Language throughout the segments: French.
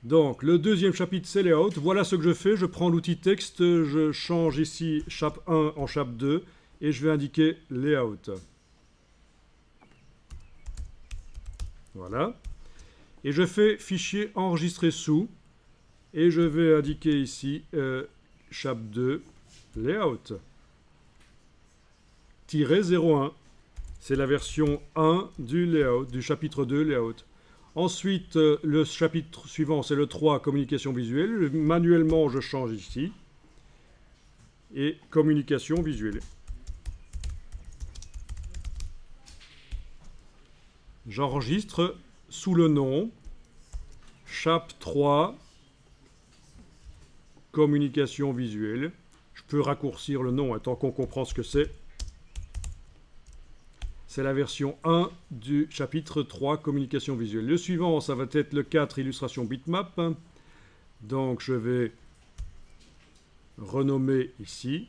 Donc, le deuxième chapitre, c'est Layout. Voilà ce que je fais. Je prends l'outil texte, je change ici Chap 1 en Chap 2 et je vais indiquer Layout. Voilà. Et je fais fichier enregistré sous et je vais indiquer ici Chap 2 Layout. -01. C'est la version 1 du layout, du chapitre 2 Layout. Ensuite, le chapitre suivant, c'est le 3, communication visuelle. Manuellement, je change ici. Et communication visuelle. J'enregistre sous le nom Chap 3, communication visuelle. Je peux raccourcir le nom tant qu'on comprend ce que c'est. C'est la version 1 du chapitre 3, communication visuelle. Le suivant, ça va être le 4, illustration bitmap. Donc, je vais renommer ici.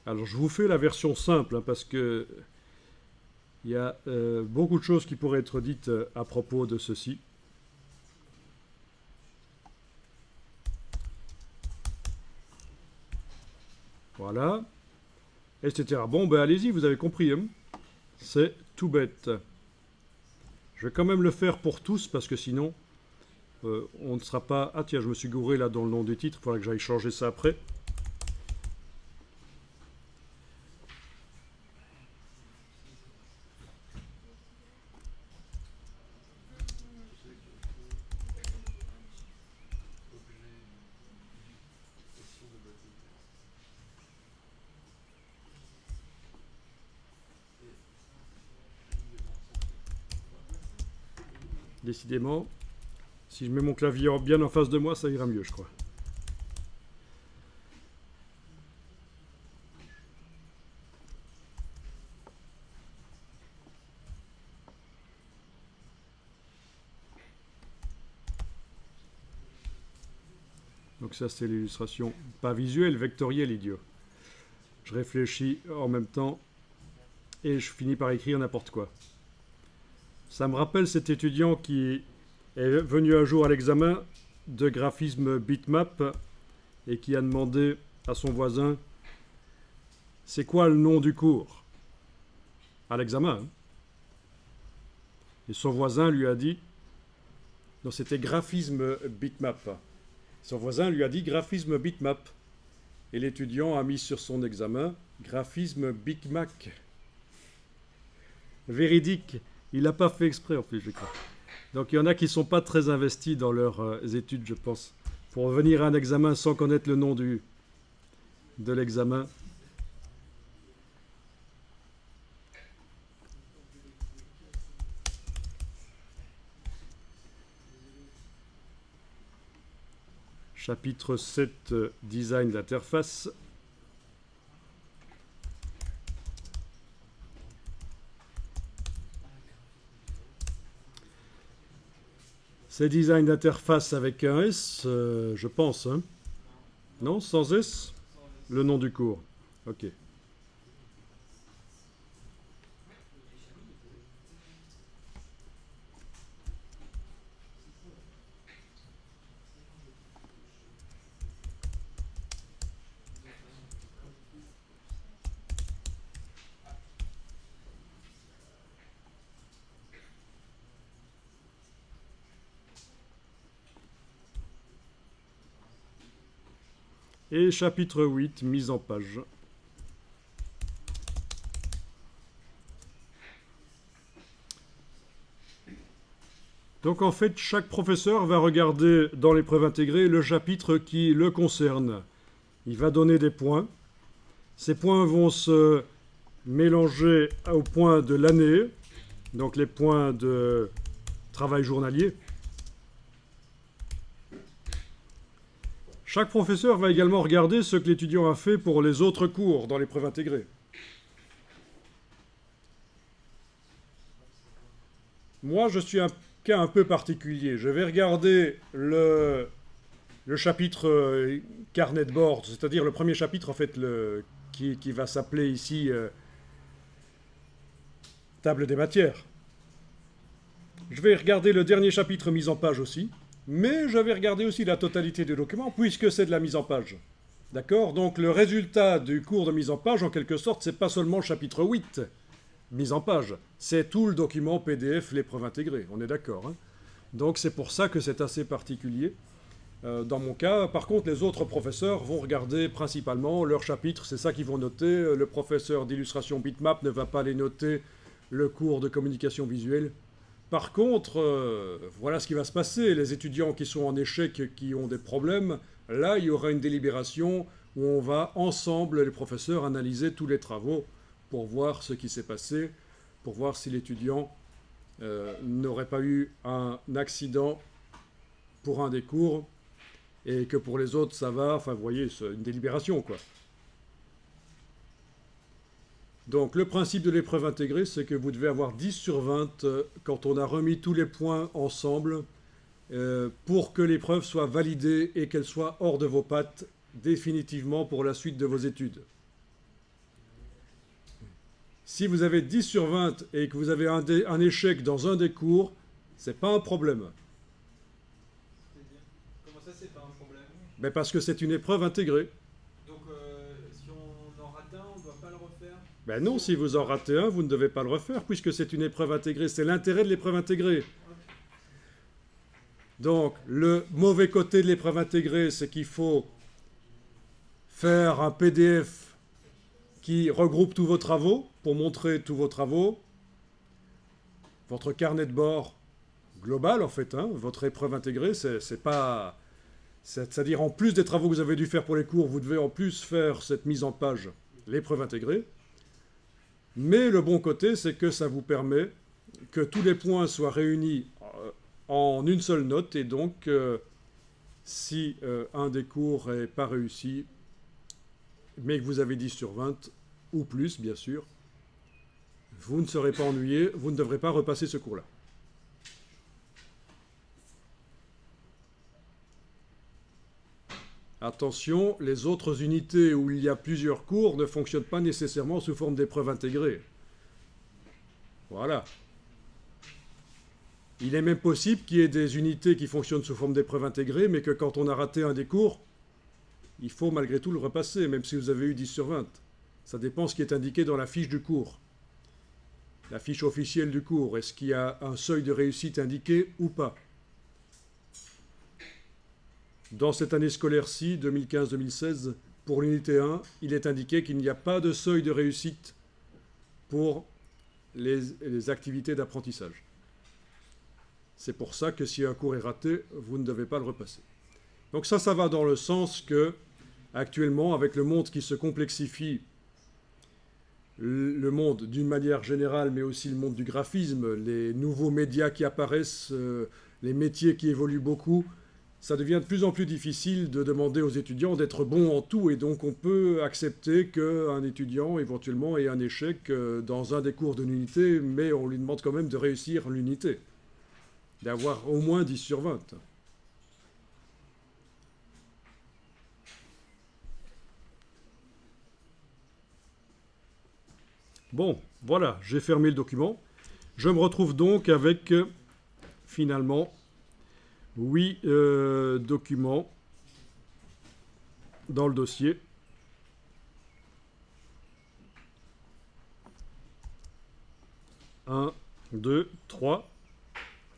Alors, je vous fais la version simple, parce que il y a beaucoup de choses qui pourraient être dites à propos de ceci. Voilà, etc. Bon, ben allez-y, vous avez compris. Hein, c'est tout bête. Je vais quand même le faire pour tous, parce que sinon, on ne sera pas... Ah tiens, je me suis gouré là dans le nom du titre, il faudra que j'aille changer ça après. Décidément, si je mets mon clavier bien en face de moi, ça ira mieux, je crois. Donc ça, c'est l'illustration pas visuelle, vectorielle, idiot. Je réfléchis en même temps et je finis par écrire n'importe quoi. Ça me rappelle cet étudiant qui est venu un jour à l'examen de graphisme bitmap et qui a demandé à son voisin « C'est quoi le nom du cours ?» À l'examen. Hein. Et son voisin lui a dit « Non, c'était graphisme bitmap. » Son voisin lui a dit « Graphisme bitmap. » Et l'étudiant a mis sur son examen « Graphisme Big Mac. » Véridique. Il n'a pas fait exprès en plus, je crois. Donc il y en a qui ne sont pas très investis dans leurs études, je pense. Pour venir à un examen sans connaître le nom de l'examen. Chapitre 7, design d'interface. C'est design d'interface avec un S, je pense. Hein. Non, sans S? Le nom du cours. Ok. Et chapitre 8, mise en page. Donc en fait, chaque professeur va regarder dans l'épreuve intégrée le chapitre qui le concerne. Il va donner des points. Ces points vont se mélanger aux points de l'année, donc les points de travail journalier. Chaque professeur va également regarder ce que l'étudiant a fait pour les autres cours dans l'épreuve intégrée. Moi, je suis un cas un peu particulier. Je vais regarder le chapitre carnet de bord, c'est-à-dire le premier chapitre en fait qui va s'appeler ici Table des matières. Je vais regarder le dernier chapitre mise en page aussi, mais je vais regarder aussi la totalité du document, puisque c'est de la mise en page. D'accord? Donc le résultat du cours de mise en page, en quelque sorte, c'est pas seulement le chapitre 8, mise en page, c'est tout le document PDF, l'épreuve intégrée, on est d'accord, hein? Donc c'est pour ça que c'est assez particulier. Dans mon cas, par contre, les autres professeurs vont regarder principalement leur chapitre, c'est ça qu'ils vont noter. Le professeur d'illustration bitmap ne va pas les noter, le cours de communication visuelle. Par contre, voilà ce qui va se passer. Les étudiants qui sont en échec, qui ont des problèmes, là, il y aura une délibération où on va ensemble, les professeurs, analyser tous les travaux pour voir ce qui s'est passé, pour voir si l'étudiant n'aurait pas eu un accident pour un des cours et que pour les autres, ça va. Enfin, vous voyez, c'est une délibération, quoi. Donc, le principe de l'épreuve intégrée, c'est que vous devez avoir 10 sur 20 quand on a remis tous les points ensemble pour que l'épreuve soit validée et qu'elle soit hors de vos pattes définitivement pour la suite de vos études. Si vous avez 10 sur 20 et que vous avez un échec dans un des cours, c'est pas un problème. C'est-à-dire, comment ça, c'est pas un problème? Mais parce que c'est une épreuve intégrée. Donc, si on en rate un, on ne doit pas le refaire? Ben non, si vous en ratez un, vous ne devez pas le refaire, puisque c'est une épreuve intégrée. C'est l'intérêt de l'épreuve intégrée. Donc, le mauvais côté de l'épreuve intégrée, c'est qu'il faut faire un PDF qui regroupe tous vos travaux, pour montrer tous vos travaux, votre carnet de bord global, en fait, hein, votre épreuve intégrée, c'est pas... C'est-à-dire, en plus des travaux que vous avez dû faire pour les cours, vous devez en plus faire cette mise en page, l'épreuve intégrée. Mais le bon côté, c'est que ça vous permet que tous les points soient réunis en une seule note, et donc, si un des cours n'est pas réussi, mais que vous avez 10 sur 20, ou plus, bien sûr, vous ne serez pas ennuyé, vous ne devrez pas repasser ce cours-là. Attention, les autres unités où il y a plusieurs cours ne fonctionnent pas nécessairement sous forme d'épreuve intégrée. Voilà. Il est même possible qu'il y ait des unités qui fonctionnent sous forme d'épreuve intégrée, mais que quand on a raté un des cours, il faut malgré tout le repasser, même si vous avez eu 10 sur 20. Ça dépend ce qui est indiqué dans la fiche du cours. La fiche officielle du cours, est-ce qu'il y a un seuil de réussite indiqué ou pas? Dans cette année scolaire-ci, 2015-2016, pour l'unité 1, il est indiqué qu'il n'y a pas de seuil de réussite pour les activités d'apprentissage. C'est pour ça que si un cours est raté, vous ne devez pas le repasser. Donc ça va dans le sens que, actuellement, avec le monde qui se complexifie, le monde d'une manière générale, mais aussi le monde du graphisme, les nouveaux médias qui apparaissent, les métiers qui évoluent beaucoup, ça devient de plus en plus difficile de demander aux étudiants d'être bons en tout, et donc on peut accepter qu'un étudiant éventuellement ait un échec dans un des cours d'une unité, mais on lui demande quand même de réussir l'unité, d'avoir au moins 10 sur 20. Bon, voilà, j'ai fermé le document. Je me retrouve donc avec, finalement, 8 documents dans le dossier. Un, 2, 3,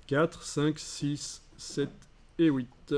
4, 5, 6, 7 et 8.